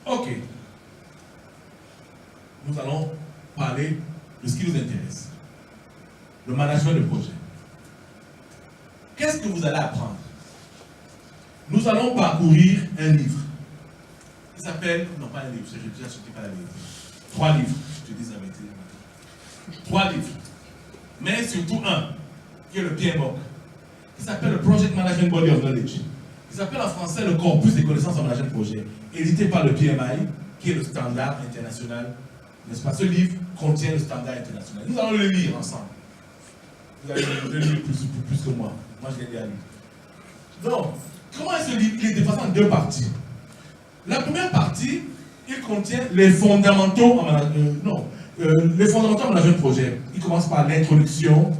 Ok. Nous allons parler de ce qui nous intéresse. Le management de projet. Qu'est-ce que vous allez apprendre? Nous allons parcourir un livre. Il s'appelle, non pas un livre, je ne sais pas la vérité. 3 livres, je dis la vérité. 3 livres. Mais surtout un, qui est le PMBOK, qui s'appelle le Project Management Body of Knowledge. Il s'appelle en français le corpus des connaissances en management de projet, édité par le PMI, qui est le standard international. N'est-ce pas? Ce livre contient le standard international. Nous allons le lire ensemble. Vous allez le lire plus que moi. Moi, je l'ai déjà lu. Donc, comment est ce livre? Il est défendu en 2 parties. La première partie, il contient les fondamentaux en management. Les fondamentaux en management de projet. Il commence par l'introduction,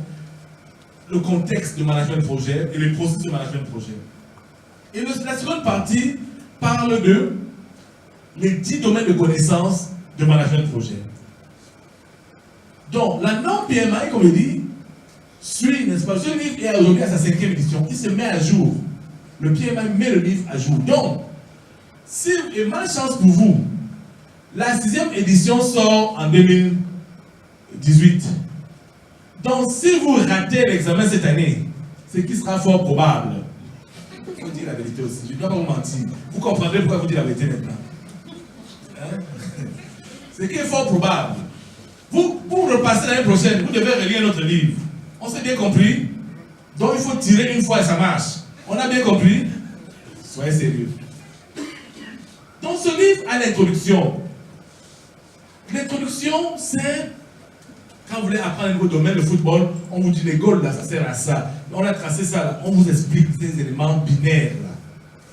le contexte de management de projet et les processus de management de projet. Et la seconde partie parle de les 10 domaines de connaissances de management de projet. Donc, la norme PMI, comme je dis, suit, n'est-ce pas? Ce livre est aujourd'hui à sa 5e édition. Il se met à jour. Le PMI met le livre à jour. Donc, si, et malchance pour vous, la 6e édition sort en 2018. Donc, si vous ratez l'examen cette année, ce qui sera fort probable, il faut dire la vérité aussi, je ne dois pas vous mentir. Vous comprendrez pourquoi vous dites la vérité maintenant. Hein? Ce qui est fort probable. Vous, pour repasser l'année prochaine, vous devez relire notre livre. On s'est bien compris? Donc, il faut tirer une fois et ça marche. On a bien compris? Soyez sérieux. Donc, ce livre a l'introduction. L'introduction, c'est quand vous voulez apprendre un nouveau domaine, le football, on vous dit les goals, là, ça sert à ça. On a tracé ça, là. On vous explique ces éléments binaires, là.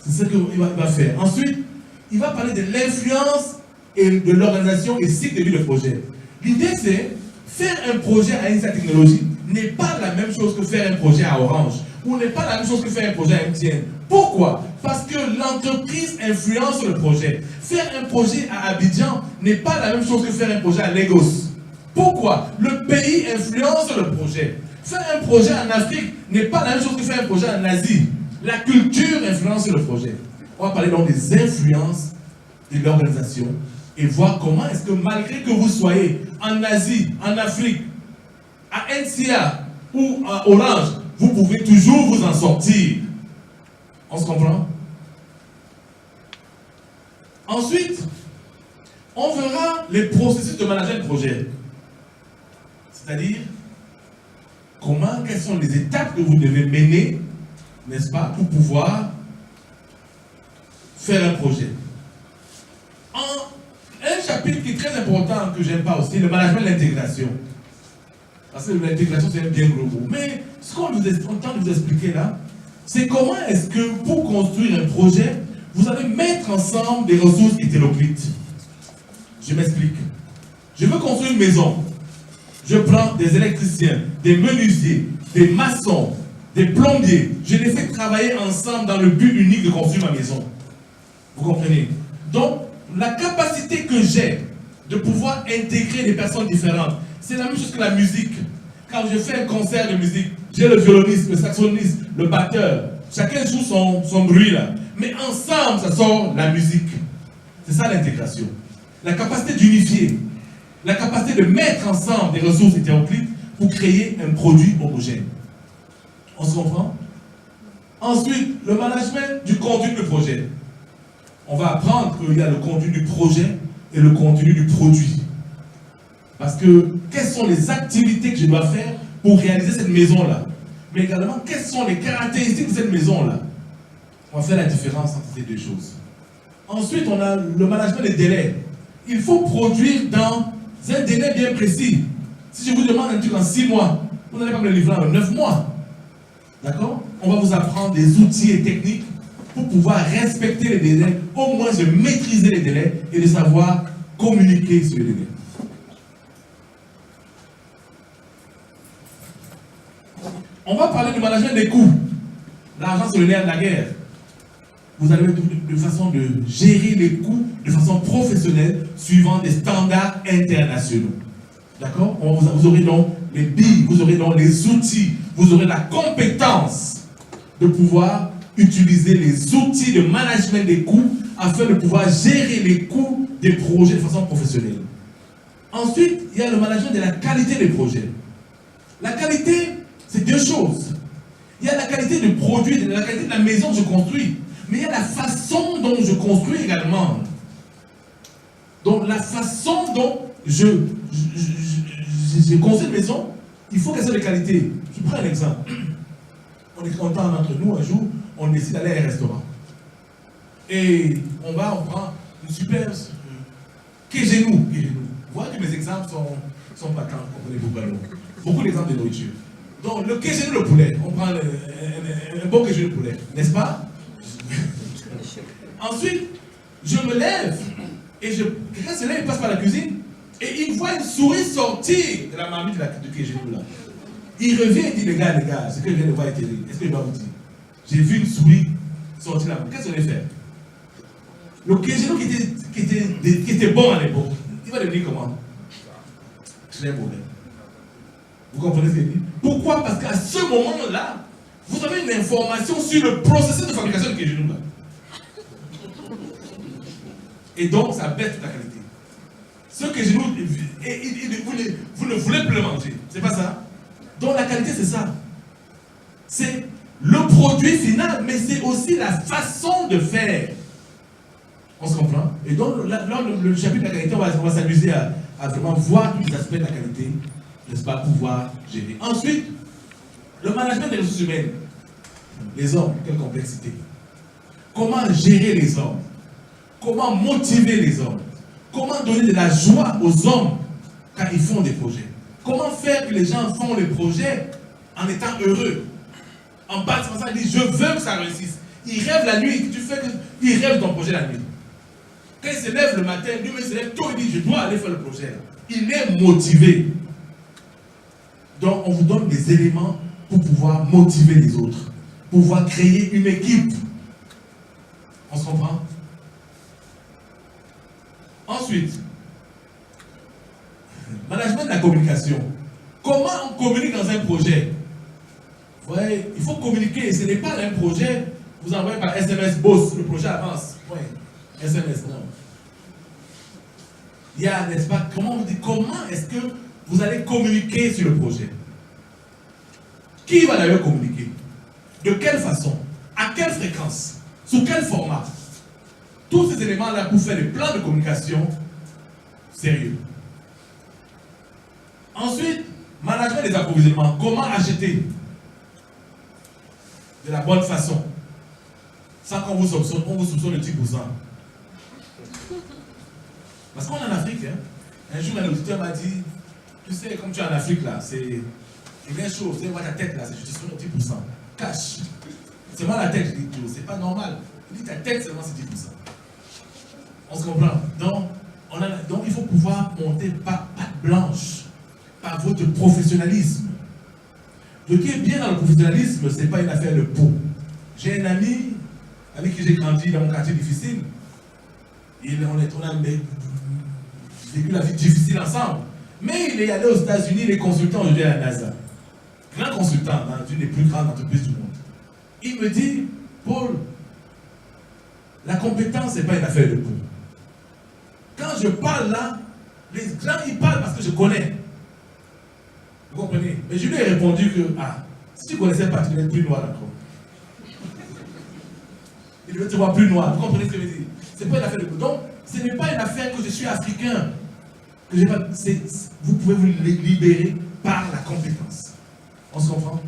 C'est ce qu'il va faire. Ensuite, il va parler de l'influence et de l'organisation et cycle de vie de projet. L'idée, c'est faire un projet à Insa Technologies n'est pas la même chose que faire un projet à Orange, ou n'est pas la même chose que faire un projet à MTN. Pourquoi? Parce que l'entreprise influence le projet. Faire un projet à Abidjan n'est pas la même chose que faire un projet à Lagos. Pourquoi? Le pays influence le projet. Faire un projet en Afrique n'est pas la même chose que faire un projet en Asie. La culture influence le projet. On va parler donc des influences de l'organisation et voir comment est-ce que malgré que vous soyez en Asie, en Afrique, à NCA ou à Orange, vous pouvez toujours vous en sortir. On se comprend? Ensuite, on verra les processus de management de projet. C'est-à-dire, quelles sont les étapes que vous devez mener, n'est-ce pas, pour pouvoir faire un projet. Un chapitre qui est très important, que j'aime pas aussi, le management de l'intégration. Parce que l'intégration, c'est un bien gros mot. Mais ce qu'on tente de vous expliquer là, c'est comment est-ce que pour construire un projet, vous allez mettre ensemble des ressources hétéroclites. Je m'explique. Je veux construire une maison. Je prends des électriciens, des menuisiers, des maçons, des plombiers. Je les fais travailler ensemble dans le but unique de construire ma maison. Vous comprenez? Donc, la capacité que j'ai de pouvoir intégrer des personnes différentes, c'est la même chose que la musique. Quand je fais un concert de musique, j'ai le violoniste, le saxophoniste, le batteur. Chacun joue son bruit là. Mais ensemble, ça sort la musique. C'est ça l'intégration. La capacité d'unifier. La capacité de mettre ensemble des ressources hétéroclites pour créer un produit homogène. On se comprend? Ensuite, le management du contenu du projet. On va apprendre qu'il y a le contenu du projet et le contenu du produit. Parce que, quelles sont les activités que je dois faire pour réaliser cette maison-là? Mais également, quelles sont les caractéristiques de cette maison-là? On va faire la différence entre ces deux choses. Ensuite, on a le management des délais. Il faut produire dans un délai bien précis. Si je vous demande un truc en 6 mois, vous n'allez pas me le livrer en 9 mois. D'accord? On va vous apprendre des outils et techniques pour pouvoir respecter les délais, au moins de maîtriser les délais et de savoir communiquer sur les délais. On va parler du management des coûts. L'argent, c'est le nerf de la guerre. Vous allez de façon de gérer les coûts de façon professionnelle suivant des standards internationaux. D'accord? Vous aurez donc les billes, vous aurez donc les outils, vous aurez la compétence de pouvoir utiliser les outils de management des coûts afin de pouvoir gérer les coûts des projets de façon professionnelle. Ensuite, il y a le management de la qualité des projets. La qualité, c'est deux choses. Il y a la qualité du produit, la qualité de la maison que je construis, mais il y a la façon dont je construis également. Donc la façon dont je construis une maison, il faut qu'elle soit de qualité. Je prends un exemple. On est content entre nous, un jour, on décide d'aller à un restaurant. Et on prend une super Kégenou. Vous voyez que mes exemples sont patents, vous comprenez pourquoi non. Beaucoup d'exemples de nourriture. Donc le Kégenou, le poulet, on prend un bon Kégenou de poulet, n'est-ce pas? Ensuite, je me lève et quelqu'un se lève, il passe par la cuisine et il voit une souris sortir de la marmite de Kégenou là. Il revient et dit, les gars, ce que je viens de voir est terrible. Est-ce que je dois vous dire? J'ai vu une souris sortir de la marmite. Qu'est-ce que je vais faire? Le Kégenou qui était bon à l'époque, il va devenir comment? Très mauvais. Vous comprenez ce que je dis? Pourquoi? Parce qu'à ce moment-là, vous avez une information sur le processus de fabrication de Kégenou là. Et donc, ça baisse toute la qualité. Ce Kégenou, vous ne voulez plus le manger. C'est pas ça? Donc, la qualité, c'est ça. C'est le produit final, mais c'est aussi la façon de faire. On se comprend? Et donc, là, le chapitre de la qualité, on va s'amuser à vraiment voir tous les aspects de la qualité, n'est-ce pas, pouvoir gérer. Ensuite, le management des ressources humaines. Les hommes, quelle complexité. Comment gérer les hommes? Comment motiver les hommes? Comment donner de la joie aux hommes quand ils font des projets? Comment faire que les gens font les projets en étant heureux? En bâtiment ça, il dit, je veux que ça réussisse. Il rêve la nuit, tu fais que il rêve ton projet la nuit. Quand il se lève le matin, lui-même se lève tôt, il dit, je dois aller faire le projet. Il est motivé. Donc, on vous donne des éléments pour pouvoir motiver les autres, pour pouvoir créer une équipe. On se comprend? Ensuite, management de la communication. Comment on communique dans un projet? Vous voyez, il faut communiquer. Ce n'est pas un projet, vous envoyez par SMS, boss, le projet avance. Ouais. SMS, non. Il y a, n'est-ce pas, comment est-ce que vous allez communiquer sur le projet? Qui va d'ailleurs communiquer? De quelle façon? À quelle fréquence? Sous quel format? Tous ces éléments-là pour faire des plans de communication sérieux. Ensuite, management des approvisionnements. Comment acheter de la bonne façon sans qu'on vous soupçonne de 10%. Parce qu'on est en Afrique, hein. Un jour, un auditeur m'a dit, tu sais, comme tu es en Afrique là, c'est bien chaud, tu sais, vois ta tête là, je te soupçonne de 10%. Cash. C'est moi la tête, je dis, c'est pas normal. Il dit, ta tête seulement c'est 10%. On se comprend. Donc il faut pouvoir monter par patte blanche, par votre professionnalisme. Ce qui est bien dans le professionnalisme, ce n'est pas une affaire de peau. J'ai un ami avec qui j'ai grandi dans mon quartier difficile. On a vécu la vie difficile ensemble. Mais il est allé aux États-Unis, il est consultant aujourd'hui à la NASA. Grand consultant dans une des plus grandes entreprises du monde. Il me dit, Paul, la compétence, ce n'est pas une affaire de peau. Quand je parle là, les gens ils parlent parce que je connais. Vous comprenez? Mais je lui ai répondu que, si tu ne connaissais pas, tu devais être plus noir encore. Il devait te voir plus noir. Vous comprenez ce que je veux dire? Ce n'est pas une affaire de peau. Donc, ce n'est pas une affaire que je suis africain. Que pas, vous pouvez vous libérer par la compétence. On se comprend?